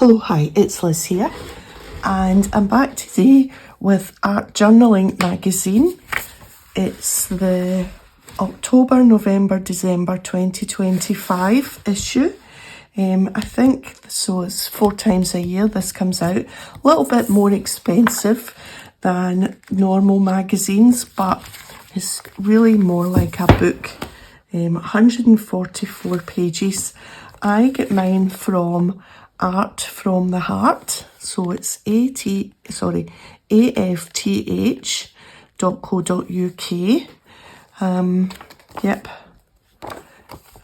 Hello, hi, it's Liz here, and I'm back today with Art Journaling magazine. It's the October, November, December 2025 issue. I think, so it's 4 times a year this comes out. A little bit more expensive than normal magazines, but it's really more like a book. 144 pages. I get mine from Art from the Heart, so it's afth.co.uk. Yep.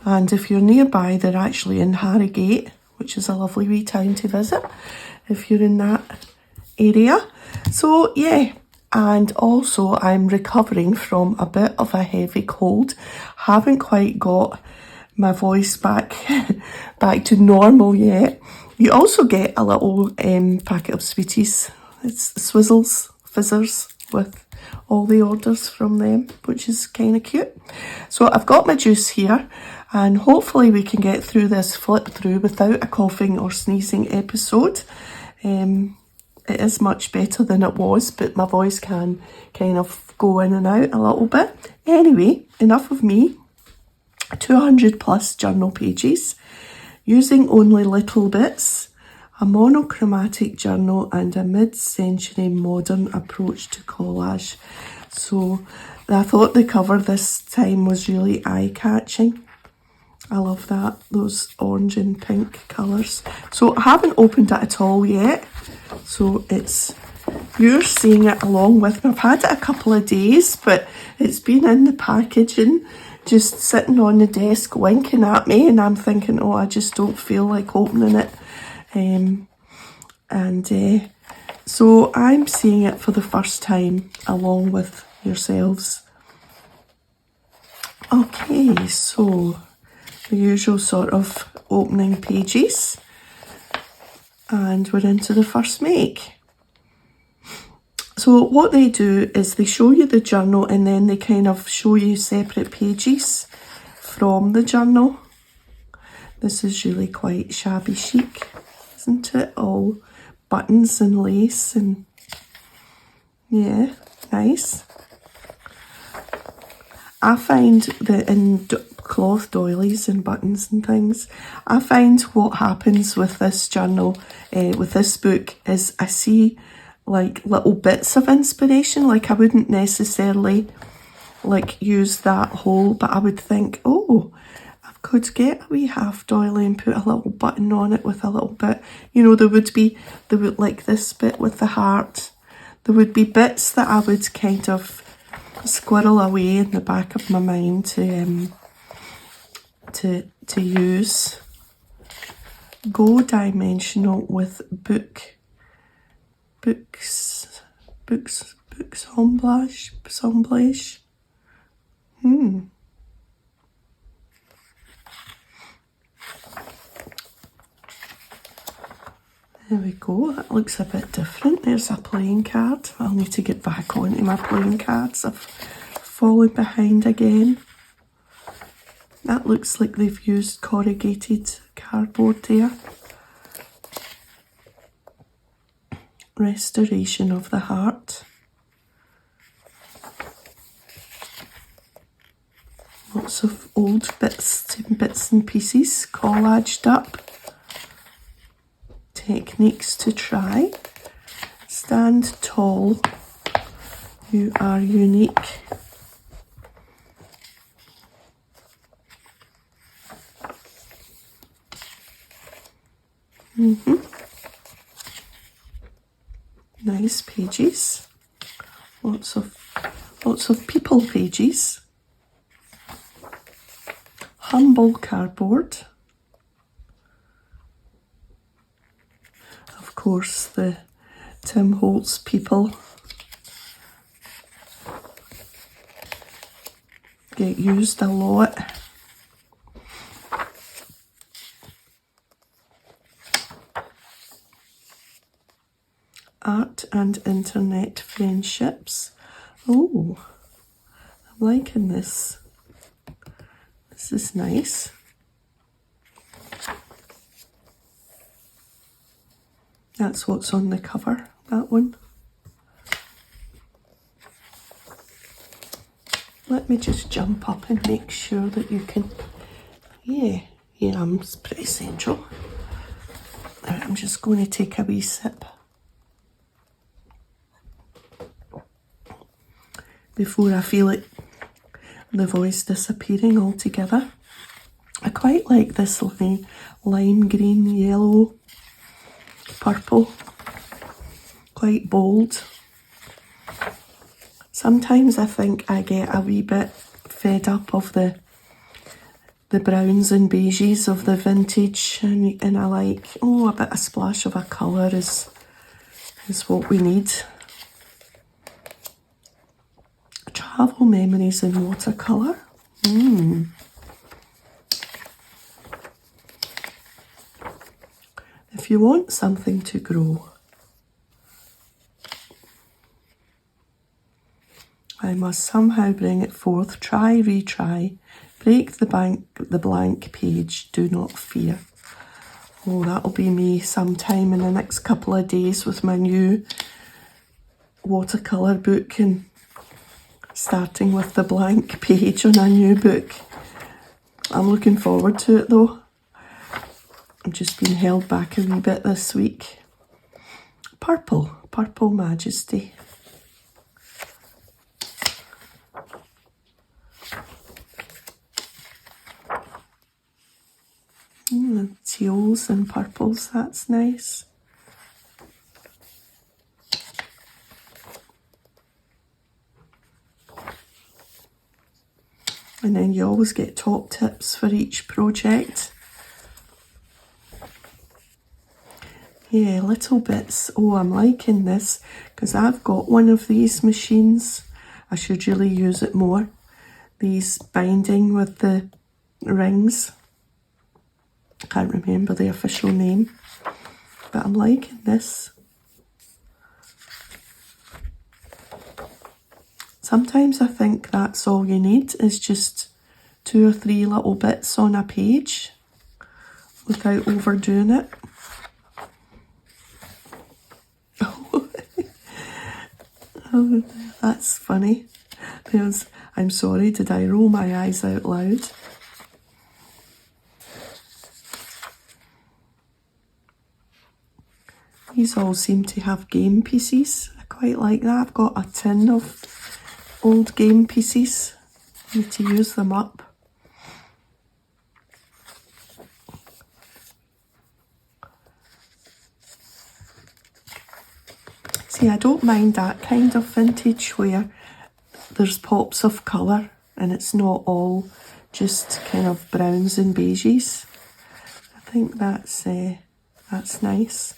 And if you're nearby, they're actually in Harrogate, which is a lovely wee town to visit if you're in that area. So yeah, and also I'm recovering from a bit of a heavy cold. Haven't quite got my voice back to normal yet. You also get a little packet of sweeties. It's Swizzles, Fizzers, with all the orders from them, which is kind of cute. So I've got my juice here, and hopefully we can get through this flip through without a coughing or sneezing episode. It is much better than it was, but my voice can kind of go in and out a little bit. Anyway, enough of me. 200 plus journal pages, using only little bits, a monochromatic journal and a mid-century modern approach to collage. So I thought the cover this time was really eye-catching. I love that, those orange and pink colours. So I haven't opened it at all yet, so you're seeing it along with me. I've had it a couple of days, but it's been in the packaging, just sitting on the desk winking at me, and I'm thinking, oh, I just don't feel like opening it. So I'm seeing it for the first time along with yourselves. Okay, so the usual sort of opening pages, and we're into the first make. So what they do is they show you the journal, and then they kind of show you separate pages from the journal. This is really quite shabby chic, isn't it? All buttons and lace, and yeah, nice. I find that in cloth doilies and buttons and things, I find what happens with this journal, with this book, is I see like little bits of inspiration. Like I wouldn't necessarily like use that whole, but I would think, oh, I could get a wee half doily and put a little button on it with a little bit, you know, there would like this bit with the heart. There would be bits that I would kind of squirrel away in the back of my mind to use. Go dimensional with books assemblage. There we go, that looks a bit different. There's a playing card. I'll need to get back onto my playing cards. I've fallen behind again. That looks like they've used corrugated cardboard there. Restoration of the heart. Lots of old bits and pieces collaged up. Techniques to try. Stand tall. You are unique. Nice pages. Lots of people pages. Humble cardboard. Of course, the Tim Holtz people get used a lot. Art and internet friendships. Oh, I'm liking this. This is nice. That's what's on the cover, that one. Let me just jump up and make sure that you can... Yeah, I'm pretty central. Right, I'm just going to take a wee sip before I feel it, the voice disappearing altogether. I quite like this lime green, yellow, purple, quite bold. Sometimes I think I get a wee bit fed up of the browns and beiges of the vintage, and I like, a bit of splash of a colour is what we need. Travel memories in watercolour. If you want something to grow, I must somehow bring it forth, try, retry, break the blank page, do not fear. Oh, that'll be me sometime in the next couple of days with my new watercolour book, and starting with the blank page on a new book. I'm looking forward to it though. I'm just being held back a wee bit this week. Purple Majesty. Teals and purples, that's nice. And then you always get top tips for each project. Yeah, little bits. Oh, I'm liking this because I've got one of these machines. I should really use it more. These binding with the rings. I can't remember the official name, but I'm liking this. Sometimes I think that's all you need, is just 2 or 3 little bits on a page without overdoing it. Oh, that's funny. I'm sorry, did I roll my eyes out loud? These all seem to have game pieces. I quite like that. I've got a tin of old game pieces. Need to use them up. See, I don't mind that kind of vintage where there's pops of colour and it's not all just kind of browns and beiges. I think that's nice.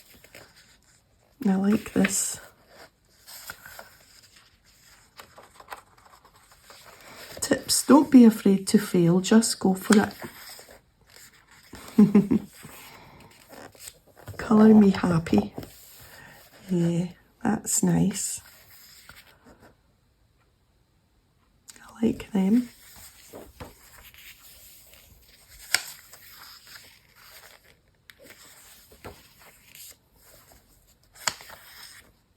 I like this. Tips, don't be afraid to fail, just go for it. Colour me happy. Yeah, that's nice. I like them.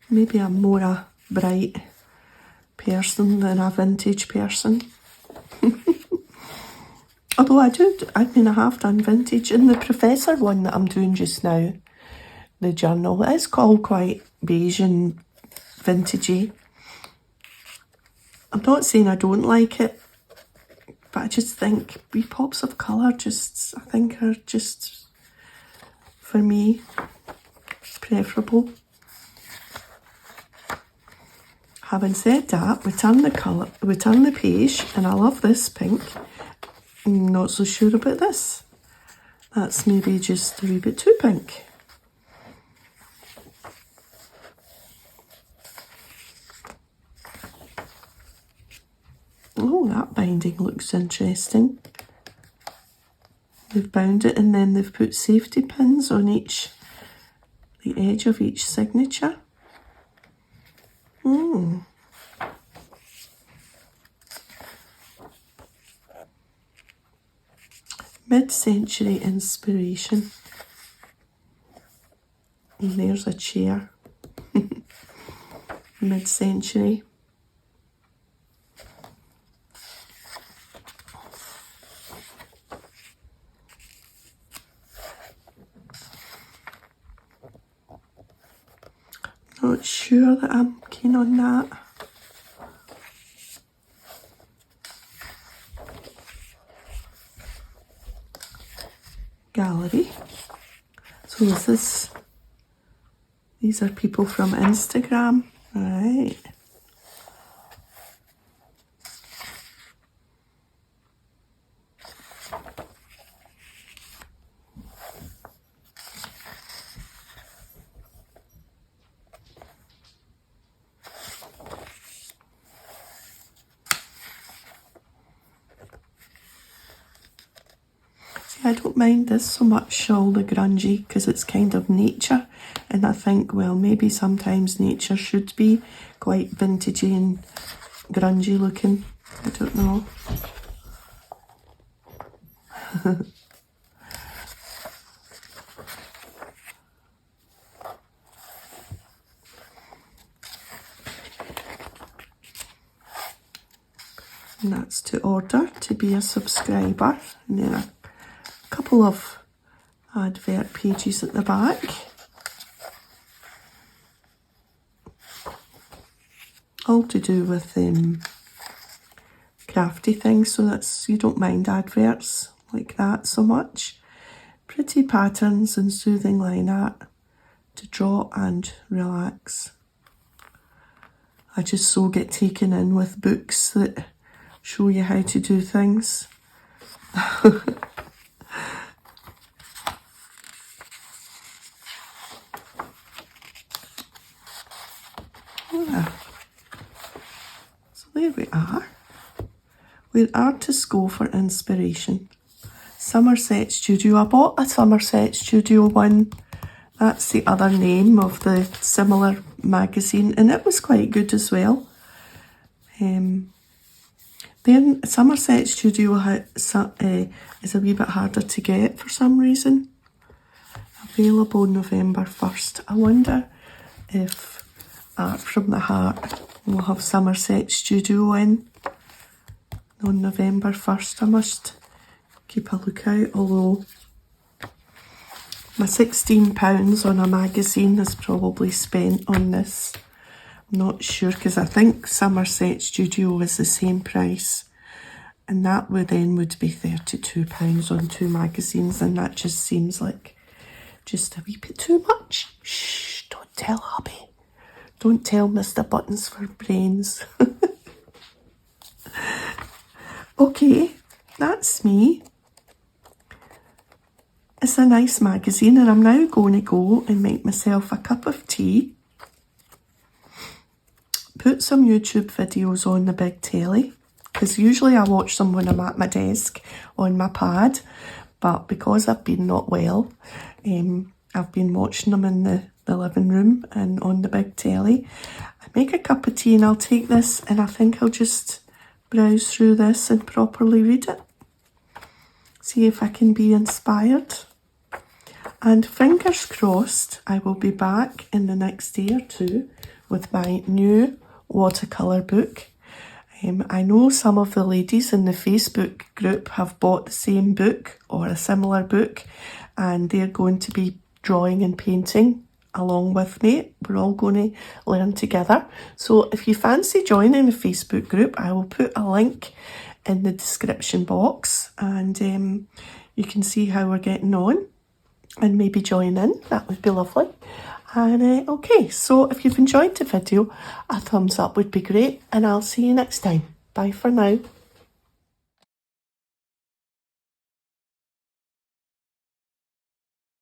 Maybe I'm more a bright person than a vintage person. Although I have done vintage. In the Professor one that I'm doing just now, the journal, it is called quite beige and vintagey. I'm not saying I don't like it, but I just think wee pops of colour I think are just, for me, preferable. Having said that, we turn the page, and I love this pink. I'm not so sure about this. That's maybe just a wee bit too pink. Oh, that binding looks interesting. They've bound it and then they've put safety pins on the edge of each signature. Mid-century inspiration. And there's a chair. Mid-century. Not sure that I'm keen on that. Gallery. So is this, these are people from Instagram, right? I don't mind this so much, all the grungy, because it's kind of nature, and I think, well, maybe sometimes nature should be quite vintagey and grungy looking. I don't know. And that's to order to be a subscriber, and there are a couple of advert pages at the back. All to do with crafty things, so that's, you don't mind adverts like that so much. Pretty patterns and soothing line art to draw and relax. I just so get taken in with books that show you how to do things. Yeah. So there we are. Where artists go for inspiration. Somerset Studio. I bought a Somerset Studio one. That's the other name of the similar magazine, and it was quite good as well. Then Somerset Studio is a wee bit harder to get for some reason. Available November 1st. I wonder if Art from the Heart will have Somerset Studio in on November 1st. I must keep a lookout, although my £16 on a magazine is probably spent on this. I'm not sure, because I think Somerset Studio was the same price, and that would be £32 on two magazines, and that just seems like just a wee bit too much. Shh, don't tell hubby. Don't tell Mr. Buttons for Brains. Okay, that's me. It's a nice magazine, and I'm now going to go and make myself a cup of tea. Put some YouTube videos on the big telly, because usually I watch them when I'm at my desk on my pad, but because I've been not well, I've been watching them in the living room and on the big telly. I make a cup of tea and I'll take this, and I think I'll just browse through this and properly read it. See if I can be inspired. And fingers crossed, I will be back in the next day or two with my new watercolour book. I know some of the ladies in the Facebook group have bought the same book or a similar book, and they're going to be drawing and painting along with me. We're all going to learn together. So if you fancy joining the Facebook group, I will put a link in the description box, and you can see how we're getting on and maybe join in. That would be lovely. And okay, so if you've enjoyed the video, a thumbs up would be great, and I'll see you next time. Bye for now.